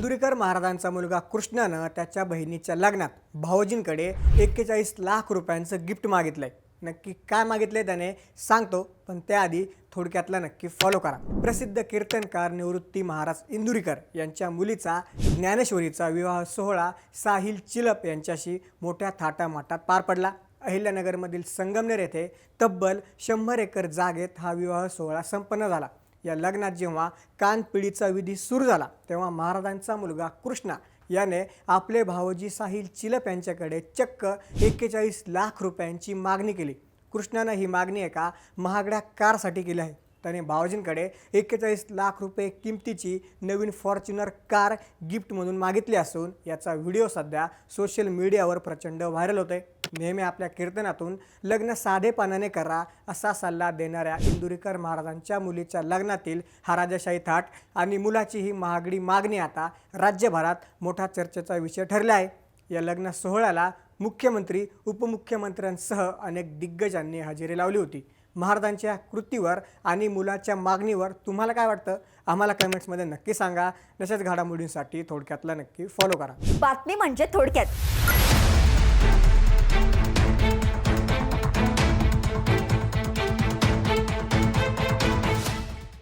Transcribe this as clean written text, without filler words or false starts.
इंदुरीकर महाराजांचा मुलगा कृष्णानं त्याच्या बहिणीच्या लग्नात भावजींकडे 41 लाख रुपयांचं गिफ्ट मागितलंय। नक्की काय मागितलंय त्याने सांगतो, पण त्याआधी थोडक्यातला नक्की फॉलो करा। प्रसिद्ध कीर्तनकार निवृत्ती महाराज इंदुरीकर यांच्या मुलीचा ज्ञानेश्वरीचा विवाह सोहळा साहिल चिलप यांच्याशी मोठ्या थाटामाटात पार पडला। अहिल्यानगरमधील संगमनेर येथे तब्बल 100 एकर जागेत हा विवाह सोहळा संपन्न झाला। या लग्नात जेव्हा कानपिळीचा विधी सुरू झाला तेव्हा महाराजांचा मुलगा कृष्णा याने आपले भावजी साहिल चिलप यांच्याकडे चक्क 41 लाख रुपयांची मागणी केली। कृष्णाने ही मागणी एका महागड्या कारसाठी केली आहे। त्याने भावजींकडे 41 लाख रुपये किमतीची नवीन फॉर्च्युनर कार गिफ्ट म्हणून मागितली असून याचा व्हिडिओ सध्या सोशल मीडियावर प्रचंड व्हायरल होतोय। नेहमी आपल्या कीर्तनातून लग्न साधेपणाने करा असा सल्ला देणाऱ्या इंदुरीकर महाराजांच्या मुलीच्या लग्नातील हा राजेशाही थाट आणि मुलाची ही महागडी मागणी आता राज्यभरात मोठा चर्चेचा विषय ठरला आहे। या लग्न सोहळ्याला मुख्यमंत्री, उपमुख्यमंत्र्यांसह अनेक दिग्गजांनी हजेरी लावली होती। महाराजांच्या कृतीवर आणि मुलाच्या मागणीवर तुम्हाला काय वाटतं? आम्हाला कमेंट्समध्ये नक्की सांगा। तशाच घडामोडींसाठी थोडक्यातला नक्की फॉलो करा। बातमी म्हणजे थोडक्यात।